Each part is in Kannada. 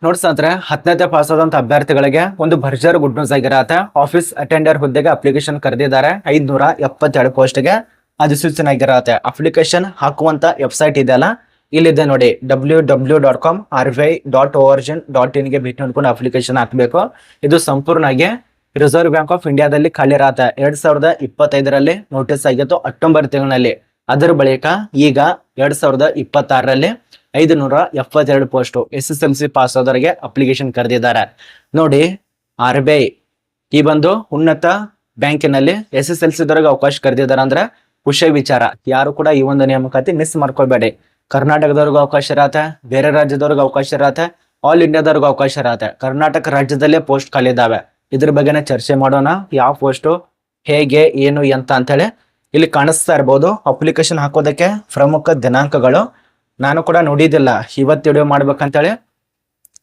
ನೋಡ್ ಸ್ನೇಹಿತರೆ, 10ನೇ ಪಾಸ್ ಆದಂತ ಅಭ್ಯರ್ಥಿಗಳಿಗೆ ಒಂದು ಭರ್ಜರಿ ಗುಡ್ ನ್ಯೂಸ್ ಆಗಿರತ್ತೆ. ಆಫೀಸ್ ಅಟೆಂಡರ್ ಹುದ್ದೆಗೆ ಅಪ್ಲಿಕೇಶನ್ ಕರೆದಿದ್ದಾರೆ. 572 ಪೋಸ್ಟ್ಗೆ ಅಧಿಸೂಚನೆ ಆಗಿರತ್ತೆ. ಅಪ್ಲಿಕೇಶನ್ ಹಾಕುವಂತ ವೆಬ್ಸೈಟ್ ಇದೆಯಲ್ಲ, ಇಲ್ಲಿದೆ ನೋಡಿ, www.rbi.org.in ಗೆ ಭೇಟಿ ನೀಡ್ಕೊಂಡು ಅಪ್ಲಿಕೇಶನ್ ಹಾಕಬೇಕು. ಇದು ಸಂಪೂರ್ಣವಾಗಿ ರಿಸರ್ವ್ ಬ್ಯಾಂಕ್ ಆಫ್ ಇಂಡಿಯಾದಲ್ಲಿ ಖಾಲಿ ಇರತ್ತೆ. 2025ರಲ್ಲಿ ನೋಟಿಸ್ ಆಗಿತ್ತು, ಅಕ್ಟೋಬರ್ ತಿಂಗಳಲ್ಲಿ. ಅದರ ಬಳಿಕ ಈಗ 2026ರಲ್ಲಿ 572 ಪೋಸ್ಟ್ SSLC ಪಾಸ್ ಆದವರಿಗೆ ಅಪ್ಲಿಕೇಶನ್ ಕರೆದಿದ್ದಾರೆ. ನೋಡಿ, RBI ಈ ಒಂದು ಉನ್ನತ ಬ್ಯಾಂಕಿನಲ್ಲಿ SSLC ದವರೆಗೆ ಅವಕಾಶ ಕರೆದಿದ್ದಾರೆ ಅಂದ್ರೆ ಖುಷಿ ವಿಚಾರ. ಯಾರು ಕೂಡ ಈ ಒಂದು ನೇಮಕಾತಿ ಮಿಸ್ ಮಾಡ್ಕೊಳ್ಬೇಡಿ. ಕರ್ನಾಟಕದವ್ರಿಗೂ ಅವಕಾಶ ಇರತ್ತೆ, ಬೇರೆ ರಾಜ್ಯದವ್ರಿಗೂ ಅವಕಾಶ ಇರತ್ತೆ, ಆಲ್ ಇಂಡಿಯಾದವ್ರಿಗೂ ಅವಕಾಶ ಇರತ್ತೆ. ಕರ್ನಾಟಕ ರಾಜ್ಯದಲ್ಲೇ ಪೋಸ್ಟ್ ಖಾಲಿ ಇದಾವೆ. ಇದ್ರ ಬಗ್ಗೆನೇ ಚರ್ಚೆ ಮಾಡೋಣ. ಯಾವ ಪೋಸ್ಟು, ಹೇಗೆ, ಏನು, ಎಂತ ಅಂತೇಳಿ ಇಲ್ಲಿ ಕಾಣಿಸ್ತಾ ಇರ್ಬೋದು. ಅಪ್ಲಿಕೇಶನ್ ಹಾಕೋದಕ್ಕೆ ಪ್ರಮುಖ ದಿನಾಂಕಗಳು ನಾನು ಕೂಡ ನೋಡಿದ್ದಿಲ್ಲ, ಇವತ್ತು ವಿಡಿಯೋ ಮಾಡ್ಬೇಕಂತೇಳಿ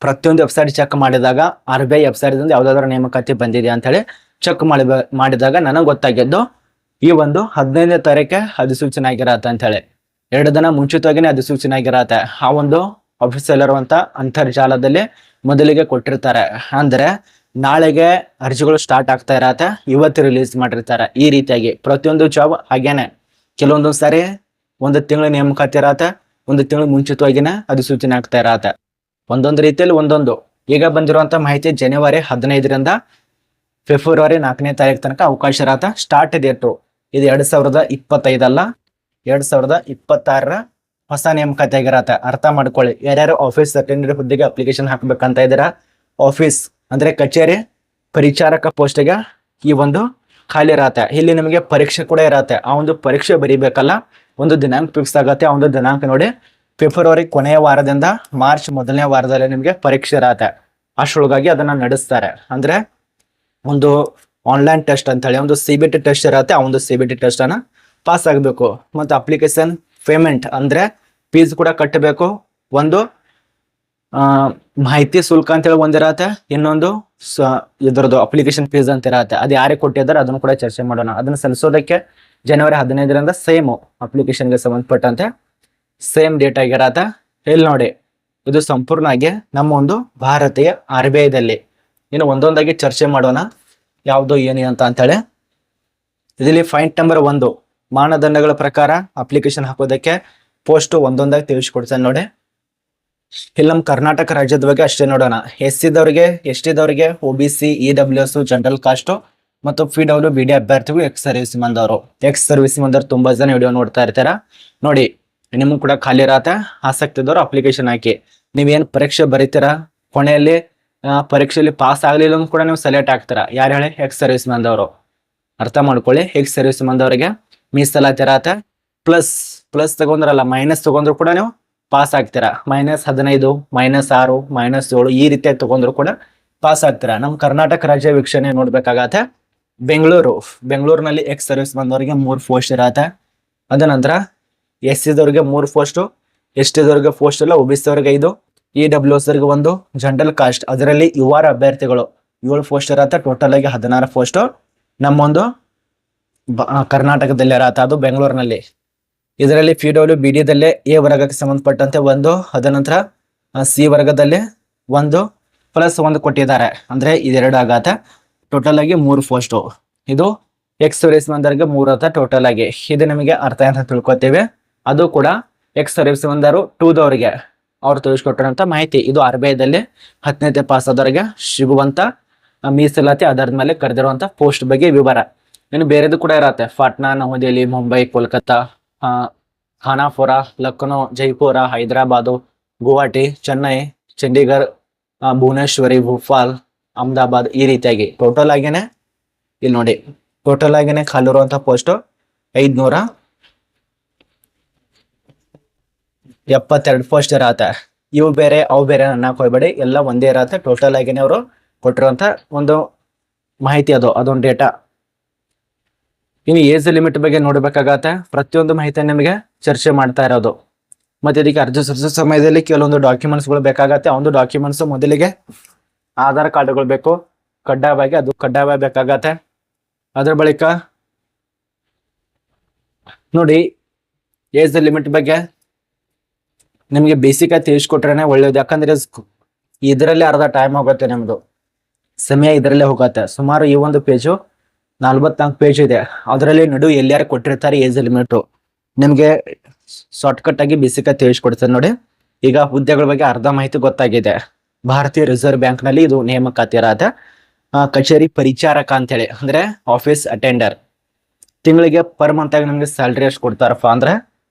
ಪ್ರತಿಯೊಂದು ವೆಬ್ಸೈಟ್ ಚೆಕ್ ಮಾಡಿದಾಗ RBI ವೆಬ್ಸೈಟ್ ಯಾವ್ದಾದ್ರು ನೇಮಕಾತಿ ಬಂದಿದೆ ಅಂತೇಳಿ ಚೆಕ್ ಮಾಡಿದಾಗ ನನಗೆ ಗೊತ್ತಾಗಿದ್ದು ಈ ಒಂದು 15ನೇ ತಾರೀಕೆ ಅಧಿಸೂಚನೆ ಆಗಿರತ್ತೆ ಅಂತೇಳಿ. 2 ದಿನ ಮುಂಚಿತವಾಗಿನೇ ಅಧಿಸೂಚನೆ ಆಗಿರತ್ತೆ. ಆ ಒಂದು ಆಫೀಸಲ್ಲಿ ಇರುವಂತ ಅಂತರ್ಜಾಲದಲ್ಲಿ ಮೊದಲಿಗೆ ಕೊಟ್ಟಿರ್ತಾರೆ. ಅಂದ್ರೆ ನಾಳೆಗೆ ಅರ್ಜಿಗಳು ಸ್ಟಾರ್ಟ್ ಆಗ್ತಾ ಇರತ್ತೆ, ಇವತ್ತು ರಿಲೀಸ್ ಮಾಡಿರ್ತಾರೆ. ಈ ರೀತಿಯಾಗಿ ಪ್ರತಿಯೊಂದು ಜಾಬ್ ಹಾಗೇನೆ. ಕೆಲವೊಂದು ಸಾರಿ ಒಂದು ತಿಂಗಳ ನೇಮಕಾತಿ ಇರತ್ತೆ, ಒಂದು ತಿಂಗಳು ಮುಂಚಿತವಾಗಿನೇ ಅಧಿಸೂಚನೆ ಆಗ್ತಾ ಇರತ್ತೆ. ಒಂದೊಂದು ರೀತಿಯಲ್ಲಿ ಒಂದೊಂದು. ಈಗ ಬಂದಿರುವಂತ ಮಾಹಿತಿ ಜನವರಿ 15ರಿಂದ ಫೆಬ್ರವರಿ 4ನೇ ತಾರೀಕು ತನಕ ಅವಕಾಶ ಇರತ್ತೆ. ಸ್ಟಾರ್ಟ್ ಡೇಟು ಇದು 2025 ಅಲ್ಲ, 2026ರ ಹೊಸ ನೇಮಕಾತಿ ಆಗಿರತ್ತೆ. ಅರ್ಥ ಮಾಡ್ಕೊಳ್ಳಿ. ಯಾರ್ಯಾರು ಆಫೀಸ್ ಅಟೆಂಡರ್ ಹುದ್ದೆಗೆ ಅಪ್ಲಿಕೇಶನ್ ಹಾಕ್ಬೇಕಂತ ಇದ್ದೀರಾ, ಆಫೀಸ್ ಅಂದ್ರೆ ಕಚೇರಿ ಪರಿಚಾರಕ ಪೋಸ್ಟ್ಗೆ ಈ ಒಂದು ಖಾಲಿ ಇರತ್ತೆ. ಇಲ್ಲಿ ನಿಮಗೆ ಪರೀಕ್ಷೆ ಕೂಡ ಇರತ್ತೆ. ಆ ಒಂದು ಪರೀಕ್ಷೆ ಬರೀಬೇಕಲ್ಲ, ಒಂದು ದಿನಾಂಕ ಫಿಕ್ಸ್ ಆಗತ್ತೆ. ಆ ಒಂದು ದಿನಾಂಕ ನೋಡಿ, ಫೆಬ್ರವರಿ ಕೊನೆಯ ವಾರದಿಂದ ಮಾರ್ಚ್ ಮೊದಲನೇ ವಾರದಲ್ಲಿ ನಿಮಗೆ ಪರೀಕ್ಷೆ ಇರತ್ತೆ. ಅಷ್ಟರೊಳಗಾಗಿ ಅದನ್ನ ನಡೆಸ್ತಾರೆ. ಅಂದ್ರೆ ಒಂದು ಆನ್ಲೈನ್ ಟೆಸ್ಟ್ ಅಂತ ಹೇಳಿ ಒಂದು CBT ಟೆಸ್ಟ್ ಇರತ್ತೆ. ಆ ಒಂದು CBT ಟೆಸ್ಟ್ ಅನ್ನ ಪಾಸ್ ಆಗಬೇಕು. ಮತ್ತೆ ಅಪ್ಲಿಕೇಶನ್ ಪೇಮೆಂಟ್ ಅಂದ್ರೆ ಫೀಸ್ ಕೂಡ ಕಟ್ಟಬೇಕು. ಒಂದು ಮಾಹಿತಿ ಶುಲ್ಕ ಅಂತೇಳಿ ಒಂದಿರತ್ತೆ, ಇನ್ನೊಂದು ಇದ್ರದ್ದು ಅಪ್ಲಿಕೇಶನ್ ಫೀಸ್ ಅಂತ ಇರತ್ತೆ. ಅದು ಯಾರಿಗೆ ಕೊಟ್ಟಿದ್ದಾರೆ ಅದನ್ನು ಕೂಡ ಚರ್ಚೆ ಮಾಡೋಣ. ಅದನ್ನ ಸಲ್ಲಿಸೋದಕ್ಕೆ ಜನವರಿ 15ರಿಂದ ಸೇಮ್ ಅಪ್ಲಿಕೇಶನ್ಗೆ ಸಂಬಂಧಪಟ್ಟಂತೆ ಸೇಮ್ ಡೇಟ್ ಆಗಿರತ್ತೆ. ಇಲ್ಲಿ ನೋಡಿ, ಇದು ಸಂಪೂರ್ಣವಾಗಿ ನಮ್ಮ ಒಂದು ಭಾರತೀಯ RBIದಲ್ಲಿ. ಇನ್ನು ಒಂದೊಂದಾಗಿ ಚರ್ಚೆ ಮಾಡೋಣ, ಯಾವುದು ಏನು ಅಂತ ಅಂತೇಳಿ. ಇದರಲ್ಲಿ ಪಾಯಿಂಟ್ ನಂಬರ್ 1, ಮಾನದಂಡಗಳ ಪ್ರಕಾರ ಅಪ್ಲಿಕೇಶನ್ ಹಾಕೋದಕ್ಕೆ ಪೋಸ್ಟ್ ಒಂದೊಂದಾಗಿ ತಿಳಿಸ್ಕೊಡ್ತೇನೆ ನೋಡಿ. ಇಲ್ಲಿ ನಮ್ಮ ಕರ್ನಾಟಕ ರಾಜ್ಯದ ಬಗ್ಗೆ ಅಷ್ಟೇ ನೋಡೋಣ. SC ದವರಿಗೆ, ST ದವರಿಗೆ, OBC, EWS, general caste ಮತ್ತು PWBD ಅಭ್ಯರ್ಥಿಗಳು ಎಕ್ಸ್ ಸರ್ವಿಸ್ ಮಂದವರು. ಎಕ್ಸ್ ಸರ್ವಿಸ್ ಮಂದವ್ರು ತುಂಬಾ ಜನ ವಿಡಿಯೋ ನೋಡ್ತಾ ಇರ್ತಾರ ನೋಡಿ. ನಿಮ್ಗೆ ಕೂಡ ಖಾಲಿ ಇರತ್ತೆ. ಆಸಕ್ತಿ ಇದ್ದವರು ಅಪ್ಲಿಕೇಶನ್ ಹಾಕಿ. ನೀವೇನು ಪರೀಕ್ಷೆ ಬರೀತೀರಾ, ಕೊನೆಯಲ್ಲಿ ಪರೀಕ್ಷೆಯಲ್ಲಿ ಪಾಸ್ ಆಗ್ಲಿಲ್ಲ ಕೂಡ ನೀವು ಸೆಲೆಕ್ಟ್ ಆಗ್ತೀರಾ. ಯಾರು ಹೇಳಿ? ಎಕ್ಸ್ ಸರ್ವಿಸ್ ಮಂದವರು. ಅರ್ಥ ಮಾಡ್ಕೊಳ್ಳಿ. ಎಕ್ಸ್ ಸರ್ವಿಸ್ ಮಂದವರಿಗೆ ಮೀಸಲಾತಿ ಇರತ್ತೆ. ಪ್ಲಸ್ ತಗೊಂಡ್ರಲ್ಲ, ಮೈನಸ್ ತಗೊಂಡ್ರು ಕೂಡ ನೀವು ಪಾಸ್ ಆಗ್ತೀರಾ. -15, -6, -7 ಈ ರೀತಿಯಾಗಿ ತಗೊಂಡ್ರು ಕೂಡ ಪಾಸ್ ಆಗ್ತೀರಾ. ನಮ್ಮ ಕರ್ನಾಟಕ ರಾಜ್ಯ ವೀಕ್ಷಣೆ ನೋಡ್ಬೇಕಾಗತ್ತೆ. ಬೆಂಗಳೂರಿನಲ್ಲಿ ಎಕ್ಸ್ ಸರ್ವಿಸ್ ಬಂದವರಿಗೆ 3 ಪೋಸ್ಟ್ ಇರತ್ತೆ. ಅದ ನಂತರ SC ದವರಿಗೆ 3 ಪೋಸ್ಟು, ST ದವರಿಗೆ ಪೋಸ್ಟ್ ಇಲ್ಲ, OBC ದವರಿಗೆ 5, EWS ದವರಿಗೆ 1, ಜನರಲ್ ಕಾಸ್ಟ್ ಅದರಲ್ಲಿ ಯುವರ ಅಭ್ಯರ್ಥಿಗಳು 7 ಪೋಸ್ಟ್ ಇರತ್ತೆ. ಟೋಟಲ್ ಆಗಿ 16 ಪೋಸ್ಟ್ ನಮ್ಮೊಂದು ಕರ್ನಾಟಕದಲ್ಲಿ ಇರತ್ತೆ, ಅದು ಬೆಂಗಳೂರಿನಲ್ಲಿ. ಇದರಲ್ಲಿ PWBD ದಲ್ಲೇ A ವರ್ಗಕ್ಕೆ ಸಂಬಂಧಪಟ್ಟಂತೆ 1, ಅದ ನಂತರ C ವರ್ಗದಲ್ಲಿ 1 +1 ಕೊಟ್ಟಿದ್ದಾರೆ. ಅಂದ್ರೆ ಇದೆರಡು ಆಗತ್ತೆ. ಟೋಟಲ್ ಆಗಿ 3 ಪೋಸ್ಟು. ಇದು ಎಕ್ಸ್ ಸರ್ವಿಸ್ ಮಂದರಿಗೆ 3 ಆತ ಟೋಟಲ್ ಆಗಿ. ಇದು ನಿಮಗೆ ಅರ್ಥ ಅಂತ ತಿಳ್ಕೊತೇವೆ. ಅದು ಕೂಡ ಎಕ್ಸ್ ಸರ್ವಿಸ್ ಮಂದರು 2 ದವರಿಗೆ ಅವ್ರು ತಿಳಿಸ್ಕೊಟ್ಟಿರೋಂಥ ಮಾಹಿತಿ. ಇದು RBIದಲ್ಲಿ 10ನೇ ಪಾಸ್ ಆದವರಿಗೆ ಸಿಗುವಂತ ಮೀಸಲಾತಿ ಆಧಾರದ ಮೇಲೆ ಕರೆದಿರುವಂತ ಪೋಸ್ಟ್ ಬಗ್ಗೆ ವಿವರ. ಇನ್ನು ಬೇರೆದು ಕೂಡ ಇರತ್ತೆ. ಪಾಟ್ನಾ, ನವದೆಹಲಿ, ಮುಂಬೈ, ಕೋಲ್ಕತ್ತಾ, ಖಾನಾಪುರ, ಲಕ್ನೋ, ಜೈಪುರ, ಹೈದರಾಬಾದು, ಗುವಾಹಟಿ, ಚೆನ್ನೈ, ಚಂಡೀಗಢ, ಭುವನೇಶ್ವರಿ, ಭೋಪಾಲ್, ಅಹಮದಾಬಾದ್ ಈ ರೀತಿಯಾಗಿ ಟೋಟಲ್ ಆಗೇನೆ ಇಲ್ಲಿ ನೋಡಿ, ಟೋಟಲ್ ಆಗೇನೆ ಖಾಲಿ ಇರುವಂತ ಪೋಸ್ಟ್ 572 ಪೋಸ್ಟ್ ಇರತ್ತೆ. ಇವು ಬೇರೆ ಅವು ಬೇರೆ ಅನ್ನಕ್ ಹೋಗ್ಬೇಡಿ, ಎಲ್ಲ ಒಂದೇ ಇರತ್ತೆ. ಟೋಟಲ್ ಆಗೇನೆ ಅವರು ಕೊಟ್ಟಿರುವಂತ ಒಂದು ಮಾಹಿತಿ, ಅದೊಂದು ಡೇಟಾ. ಇನ್ನು ಏಜ್ ಲಿಮಿಟ್ ಬಗ್ಗೆ ನೋಡ್ಬೇಕಾಗತ್ತೆ. ಪ್ರತಿಯೊಂದು ಮಾಹಿತಿ ನಿಮಗೆ ಚರ್ಚೆ ಮಾಡ್ತಾ ಇರೋದು. ಮತ್ತೆ ಇದಕ್ಕೆ ಅರ್ಜಿ ಸಲ್ಲಿಸೋ ಸಮಯದಲ್ಲಿ ಕೆಲವೊಂದು ಡಾಕ್ಯುಮೆಂಟ್ಸ್ಗಳು ಬೇಕಾಗತ್ತೆ. ಆ ಒಂದು ಡಾಕ್ಯುಮೆಂಟ್ಸ್ ಮೊದಲಿಗೆ ಆಧಾರ್ ಕಾರ್ಡ್ಗಳು ಬೇಕು ಕಡ್ಡಾಯವಾಗಿ, ಅದು ಕಡ್ಡಾಯ ಬೇಕಾಗತ್ತೆ. ಅದ್ರ ಬಳಿಕ ನೋಡಿ, ಏಜ್ ಲಿಮಿಟ್ ಬಗ್ಗೆ ನಿಮಗೆ ಬೇಸಿಕ್ ಆಗಿ ತಿಳಿಸ್ಕೊಟ್ರೇನೆ ಒಳ್ಳೇದು. ಯಾಕಂದ್ರೆ ಇದರಲ್ಲಿ ಅರ್ಧ ಟೈಮ್ ಹೋಗುತ್ತೆ ನಿಮ್ದು, ಸಮಯ ಇದರಲ್ಲೇ ಹೋಗುತ್ತೆ. ಸುಮಾರು ಈ ಒಂದು ಪೇಜು 44 ಪೇಜ್ ಇದೆ. ಅದರಲ್ಲಿ ನಡು ಎಲ್ಲಾರು ಕೊಟ್ಟಿರ್ತಾರೆ ಏಜ್ ಲಿಮಿಟ್. ನಿಮ್ಗೆ ಶಾರ್ಟ್ ಕಟ್ ಆಗಿ ಬೇಸಿಕ್ ತಿಳಿಸ್ಕೊಡ್ತೇನೆ ನೋಡಿ. ಈಗ ಹುದ್ದೆಗಳ ಬಗ್ಗೆ ಅರ್ಧ ಮಾಹಿತಿ ಗೊತ್ತಾಗಿದೆ. ಭಾರತೀಯ ರಿಸರ್ವ್ ಬ್ಯಾಂಕ್ ನಲ್ಲಿ ಇದು ನೇಮಕಾತಿ ಇರೋದ ಕಚೇರಿ ಪರಿಚಾರಕ ಅಂತೇಳಿ, ಅಂದ್ರೆ ಆಫೀಸ್ ಅಟೆಂಡರ್. ತಿಂಗಳಿಗೆ ಪರ್ ಮಂತ್ ಆಗಿ ನಿಮ್ಗೆ ಸ್ಯಾಲ್ರಿ ಎಷ್ಟು ಕೊಡ್ತಾರಪ್ಪ ಅಂದ್ರೆ,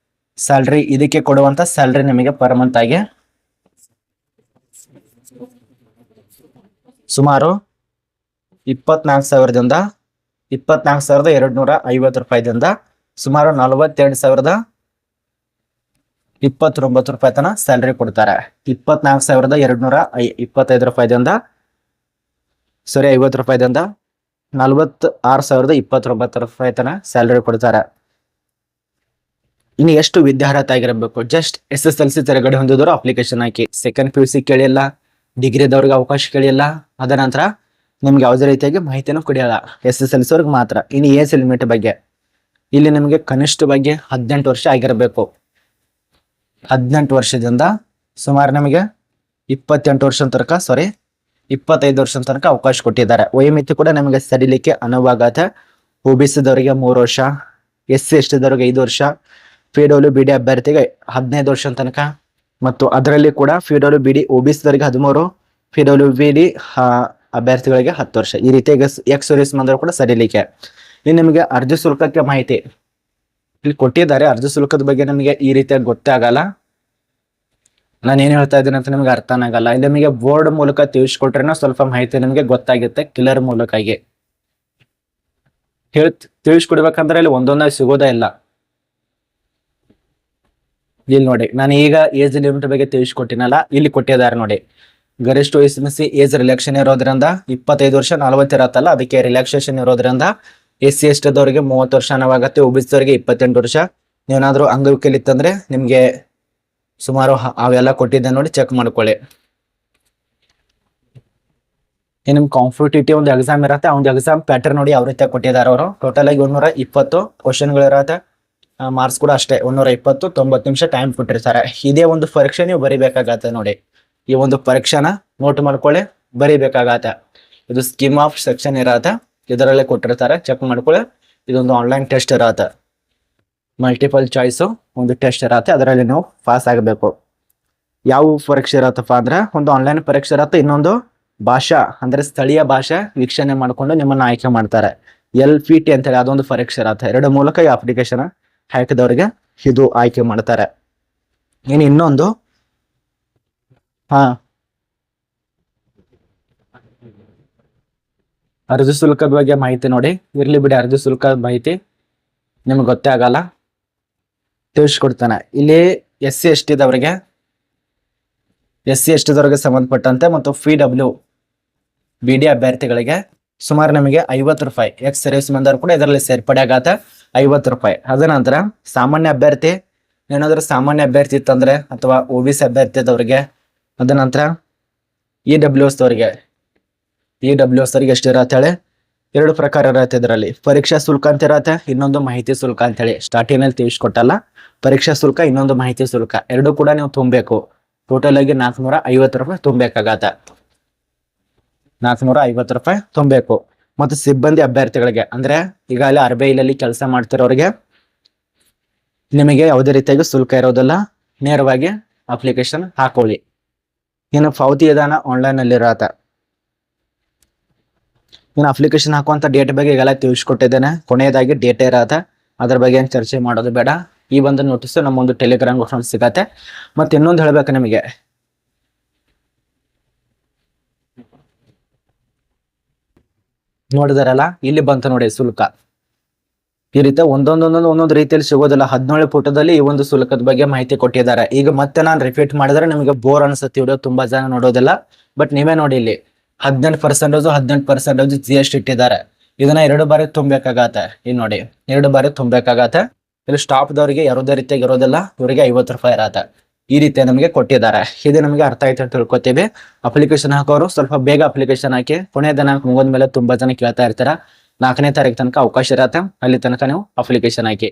ಸ್ಯಾಲ್ರಿ ಇದಕ್ಕೆ ಕೊಡುವಂತ ಸ್ಯಾಲ್ರಿ ನಿಮಗೆ ಪರ್ ಮಂತ್ ಆಗಿ ಸುಮಾರು 24,250 ರೂಪಾಯಿದಿಂದ ಸುಮಾರು 42,029 ರೂಪಾಯಿ ತನ ಸ್ಯಾಲ್ರಿ ಕೊಡ್ತಾರೆ. 24,225 ರೂಪಾಯಿದಿಂದ 50 ರೂಪಾಯಿದಿಂದ 46,029 ರೂಪಾಯಿ ತನ ಸ್ಯಾಲ್ರಿ ಕೊಡ್ತಾರೆ. ಇನ್ನು ಎಷ್ಟು ವಿದ್ಯಾರ್ಹತೆ ಆಗಿರಬೇಕು? ಜಸ್ಟ್ SSLC ತೆರಗಡೆ ಹೊಂದಿದವರು ಅಪ್ಲಿಕೇಶನ್ ಹಾಕಿ. ಸೆಕೆಂಡ್ PUC ಕೇಳಿಲ್ಲ, ಡಿಗ್ರಿದವ್ರಿಗೆ ಅವಕಾಶ ಕೇಳಿಲ್ಲ. ಅದ ನಂತರ ನಿಮ್ಗೆ ಯಾವುದೇ ರೀತಿಯಾಗಿ ಮಾಹಿತಿನೂ ಕೊಡಿಯಲ್ಲ, SSLC ಅವ್ರಿಗೆ ಮಾತ್ರ. ಇನ್ನು ಏಜ್ ಲಿಮಿಟ್ ಬಗ್ಗೆ, ಇಲ್ಲಿ ನಿಮಗೆ ಕನಿಷ್ಠ ಬಗ್ಗೆ 18 ವರ್ಷ ಆಗಿರಬೇಕು. 18 ವರ್ಷದಿಂದ ಸುಮಾರು ನಮಗೆ 28 ವರ್ಷ ತನಕ 25 ವರ್ಷ ತನಕ ಅವಕಾಶ ಕೊಟ್ಟಿದ್ದಾರೆ. ವಯೋಮಿತಿ ಕೂಡ ನಮಗೆ ಸಡಿಲಿಕ್ಕೆ ಅನುವಾಗತ್ತೆ. OBC ದವರಿಗೆ 3 ವರ್ಷ, SC ST ದವರಿಗೆ 5 ವರ್ಷ, PWBD ಅಭ್ಯರ್ಥಿಗೆ 15 ವರ್ಷ ತನಕ, ಮತ್ತು ಅದರಲ್ಲಿ ಕೂಡ PWBD OBC ದವರಿಗೆ 13, PWBD ಅಭ್ಯರ್ಥಿಗಳಿಗೆ 10 ವರ್ಷ. ಈ ರೀತಿಯಾಗಿ ಎಕ್ಸ್ ಸರ್ವಿಸ್ ಮಂದರು ಕೂಡ ಸಡಿಲಿಕ್ಕೆ. ಇನ್ನು ನಿಮಗೆ ಅರ್ಜಿ ಶುಲ್ಕಕ್ಕೆ ಮಾಹಿತಿ ಇಲ್ಲಿ ಕೊಟ್ಟಿದ್ದಾರೆ. ಅರ್ಜಿ ಶುಲ್ಕದ ಬಗ್ಗೆ ನಮಗೆ ಈ ರೀತಿಯಾಗಿ ಗೊತ್ತೇ ಆಗಲ್ಲ. ನಾನು ಏನ್ ಹೇಳ್ತಾ ಇದ್ದೀನಿ ಅಂತ ನಿಮ್ಗೆ ಅರ್ಥನ ಆಗಲ್ಲ. ಇಲ್ಲಿ ನಿಮಗೆ ಬೋರ್ಡ್ ಮೂಲಕ ತಿಳಿಸ್ಕೊಟ್ರೆ ಸ್ವಲ್ಪ ಮಾಹಿತಿ ನಿಮಗೆ ಗೊತ್ತಾಗುತ್ತೆ. ಕ್ಲಿಯರ್ ಮೂಲಕಾಗಿ ತಿಳಿಸ್ಕೊಡ್ಬೇಕಂದ್ರೆ ಇಲ್ಲಿ ಒಂದೊಂದಾಗಿ ಸಿಗೋದೇ ಇಲ್ಲ. ಇಲ್ಲಿ ನೋಡಿ, ನಾನು ಈಗ ಏಜ್ ಲಿಮಿಟ್ ಬಗ್ಗೆ ತಿಳಿಸ್ಕೊಟ್ಟಿನಲ್ಲ, ಇಲ್ಲಿ ಕೊಟ್ಟಿದ್ದಾರೆ ನೋಡಿ. ಗರಿಷ್ಠ ವಯಸ್ಸು ಏಜ್ ರಿಲ್ಯಾಕ್ಷನ್ ಇರೋದ್ರಿಂದ 25 ವರ್ಷ 40 ಇರತ್ತಲ್ಲ, ಅದಕ್ಕೆ ರಿಲ್ಯಾಕ್ಸೇಷನ್ ಇರೋದ್ರಿಂದ SC ST ದವರಿಗೆ 30 ವರ್ಷ ಅನ್ನವಾಗತ್ತೆ. OBC ದವರಿಗೆ 28 ವರ್ಷ. ನೀವೇನಾದ್ರೂ ಅಂಗವಿಕಲ ಇತ್ತಂದ್ರೆ ನಿಮ್ಗೆ ಸುಮಾರು ಅವೆಲ್ಲ ಕೊಟ್ಟಿದ್ದೆ ನೋಡಿ, ಚೆಕ್ ಮಾಡ್ಕೊಳ್ಳಿ. ನಿಮ್ ಕಾಂಪಿಟೇಟಿವ್ ಒಂದು ಎಕ್ಸಾಮ್ ಇರತ್ತೆ, ಆ ಒಂದು ಎಕ್ಸಾಮ್ ಪ್ಯಾಟರ್ನ್ ನೋಡಿ ಯಾವ ರೀತಿ ಕೊಟ್ಟಿದ್ದಾರೆ ಅವರು. ಟೋಟಲ್ ಆಗಿ 120 ಕ್ವಶನ್ಗಳು ಇರತ್ತೆ. ಮಾರ್ಕ್ಸ್ ಕೂಡ ಅಷ್ಟೇ 120, 90 ನಿಮಿಷ ಟೈಮ್ ಕೊಟ್ಟಿರ್ತಾರೆ. ಇದೇ ಒಂದು ಪರೀಕ್ಷೆ ನೀವು ಬರಿಬೇಕಾಗತ್ತೆ ನೋಡಿ. ಈ ಒಂದು ಪರೀಕ್ಷೆನ ನೋಟ್ ಮಾಡ್ಕೊಳ್ಳಿ, ಬರಿಬೇಕಾಗತ್ತೆ. ಇದು ಸ್ಕೀಮ್ ಆಫ್ ಸೆಕ್ಷನ್ ಇರತ್ತೆ, ಇದರಲ್ಲೇ ಕೊಟ್ಟಿರ್ತಾರೆ, ಚೆಕ್ ಮಾಡ್ಕೊಳ್ಳಿ. ಇದೊಂದು ಆನ್ಲೈನ್ ಟೆಸ್ಟ್ ಇರತ್ತೆ, ಮಲ್ಟಿಪಲ್ ಚಾಯ್ಸ್ ಒಂದು ಟೆಸ್ಟ್ ಇರತ್ತೆ, ಅದರಲ್ಲಿ ನೀವು ಪಾಸ್ ಆಗಬೇಕು. ಯಾವ ಪರೀಕ್ಷೆ ಇರತ್ತಪ್ಪ ಅಂದ್ರೆ, ಒಂದು ಆನ್ಲೈನ್ ಪರೀಕ್ಷೆ ಇರತ್ತೆ, ಇನ್ನೊಂದು ಭಾಷಾ ಅಂದ್ರೆ ಸ್ಥಳೀಯ ಭಾಷೆ ವೀಕ್ಷಣೆ ಮಾಡ್ಕೊಂಡು ನಿಮ್ಮನ್ನ ಆಯ್ಕೆ ಮಾಡ್ತಾರೆ. LPT ಅಂತೇಳಿ ಅದೊಂದು ಪರೀಕ್ಷೆ ಇರತ್ತೆ. ಎರಡು ಮೂಲಕ ಈ ಅಪ್ಲಿಕೇಶನ್ ಹಾಕಿದವರಿಗೆ ಇದು ಆಯ್ಕೆ ಮಾಡ್ತಾರೆ. ಇನ್ನೊಂದು ಅರ್ಜಿ ಶುಲ್ಕದ ಬಗ್ಗೆ ಮಾಹಿತಿ ನೋಡಿ. ಇರ್ಲಿ ಬಿಡಿ, ಅರ್ಜಿ ಶುಲ್ಕದ ಮಾಹಿತಿ ನಿಮ್ಗೆ ಗೊತ್ತೇ ಆಗಲ್ಲ, ತಿಳಿಸ್ಕೊಡ್ತಾನೆ. ಇಲ್ಲಿ SC ST ದವರಿಗೆ ಸಂಬಂಧಪಟ್ಟಂತೆ ಮತ್ತು PWBD ಅಭ್ಯರ್ಥಿಗಳಿಗೆ ಸುಮಾರು ನಮಗೆ 50 ರೂಪಾಯಿ. ಎಕ್ಸ್ ಸರ್ವಿಸ್ ಮೆಂಬರ್ ಕೂಡ ಇದರಲ್ಲಿ ಸೇರ್ಪಡೆ ಆಗತ್ತೆ, 50 ರೂಪಾಯಿ. ಅದ ನಂತರ ಸಾಮಾನ್ಯ ಅಭ್ಯರ್ಥಿ, ಏನಾದ್ರೂ ಸಾಮಾನ್ಯ ಅಭ್ಯರ್ಥಿ ಇತ್ತಂದ್ರೆ ಅಥವಾ OBC ಅಭ್ಯರ್ಥಿದವರಿಗೆ, ಅದ ನಂತರ EWS ದವರಿಗೆ ಎಷ್ಟು ಇರತ್ತೆ ಹೇಳಿ, 2 ಪ್ರಕಾರ ಇರತ್ತೆ. ಇದರಲ್ಲಿ ಪರೀಕ್ಷಾ ಶುಲ್ಕ ಅಂತ ಇರತ್ತೆ, ಇನ್ನೊಂದು ಮಾಹಿತಿ ಶುಲ್ಕ ಅಂತ ಹೇಳಿ. ಸ್ಟಾರ್ಟಿಂಗ್ ನಲ್ಲಿ ತಿಳಿಸ್ಕೊಟ್ಟಲ್ಲ, ಪರೀಕ್ಷಾ ಶುಲ್ಕ, ಇನ್ನೊಂದು ಮಾಹಿತಿ ಶುಲ್ಕ, ಎರಡು ಕೂಡ ನೀವು ತುಂಬಬೇಕು. ಟೋಟಲ್ ಆಗಿ 450 ರೂಪಾಯಿ ತುಂಬಬೇಕಾಗತ್ತೆ. 450 ರೂಪಾಯಿ ತುಂಬಬೇಕು. ಮತ್ತು ಸಿಬ್ಬಂದಿ ಅಭ್ಯರ್ಥಿಗಳಿಗೆ ಅಂದ್ರೆ ಈಗಾಗಲೇ RBI ಕೆಲಸ ಮಾಡ್ತಿರೋರಿಗೆ ನಿಮಗೆ ಯಾವುದೇ ರೀತಿಯಾಗಿ ಶುಲ್ಕ ಇರೋದಿಲ್ಲ, ನೇರವಾಗಿ ಅಪ್ಲಿಕೇಶನ್ ಹಾಕೊಳ್ಳಿ. ಇನ್ನು ಪಾವತಿ ವಿಧಾನ ಆನ್ಲೈನ್ ಅಲ್ಲಿ ಇರತ್ತೆ. ಇನ್ನು ಅಪ್ಲಿಕೇಶನ್ ಹಾಕುವಂತ ಡೇಟ್ ಬಗ್ಗೆ ಈಗೆಲ್ಲ ತಿಳಿಸ್ಕೊಟ್ಟಿದ್ದೇನೆ. ಕೊನೆಯದಾಗಿ ಡೇಟ್ ಇರತ್ತೆ, ಅದ್ರ ಬಗ್ಗೆ ಏನು ಚರ್ಚೆ ಮಾಡೋದು ಬೇಡ. ಈ ಒಂದು ನೋಟಿಸ್ ನಮ್ಮ ಒಂದು ಟೆಲಿಗ್ರಾಮ್ ಗ್ರೂಪ್ ಸಿಗತ್ತೆ. ಮತ್ತೆ ಇನ್ನೊಂದು ಹೇಳ್ಬೇಕು ನಿಮಗೆ, ನೋಡಿದಾರಲ್ಲ ಇಲ್ಲಿ ಬಂತು ನೋಡಿ ಶುಲ್ಕ. ಈ ರೀತಿ ಒಂದೊಂದು ರೀತಿಯಲ್ಲಿ ಸಿಗೋದಿಲ್ಲ. 17 ಪುಟದಲ್ಲಿ ಈ ಒಂದು ಶುಲ್ಕದ ಬಗ್ಗೆ ಮಾಹಿತಿ ಕೊಟ್ಟಿದ್ದಾರೆ. ಈಗ ಮತ್ತೆ ನಾನು ರಿಪೀಟ್ ಮಾಡಿದ್ರೆ ನಿಮಗೆ ಬೋರ್ ಅನ್ಸುತ್ತೆ, ವಿಡಿಯೋ ತುಂಬಾ ಜನ ನೋಡೋದಿಲ್ಲ. ಬಟ್ ನೀವೇ ನೋಡಿ, ಇಲ್ಲಿ 18% GST ಇಟ್ಟಿದ್ದಾರೆ. ಇದನ್ನ 2 ಬಾರಿ ತುಂಬಬೇಕಾಗತ್ತೆ. ಇಲ್ಲಿ ನೋಡಿ, 2 ಬಾರಿ ತುಂಬಬೇಕಾಗತ್ತೆ. ಇಲ್ಲಿ ಸ್ಟಾಪ್ ದವರಿಗೆ ಯಾವುದೇ ರೀತಿಯಾಗಿ ಇರೋದಿಲ್ಲ, ಇವರಿಗೆ 50 ರೂಪಾಯಿ ಇರತ್ತೆ. ಈ ರೀತಿ ನಮಗೆ ಕೊಟ್ಟಿದ್ದಾರೆ. ಇದು ನಮಗೆ ಅರ್ಥ ಆಯ್ತು ಅಂತ ತಿಳ್ಕೊತೀವಿ. ಅಪ್ಲಿಕೇಶನ್ ಹಾಕೋರು ಸ್ವಲ್ಪ ಬೇಗ ಅಪ್ಲಿಕೇಶನ್ ಹಾಕಿ. ಕೊನೆಯ ದಿನಾಂಕ ಮುಗಿದ ಮೇಲೆ ತುಂಬಾ ಜನ ಕೇಳ್ತಾ ಇರ್ತಾರ. 4ನೇ ತಾರೀಕು ತನಕ ಅವಕಾಶ ಇರತ್ತೆ, ಅಲ್ಲಿ ತನಕ ನೀವು ಅಪ್ಲಿಕೇಶನ್ ಹಾಕಿ.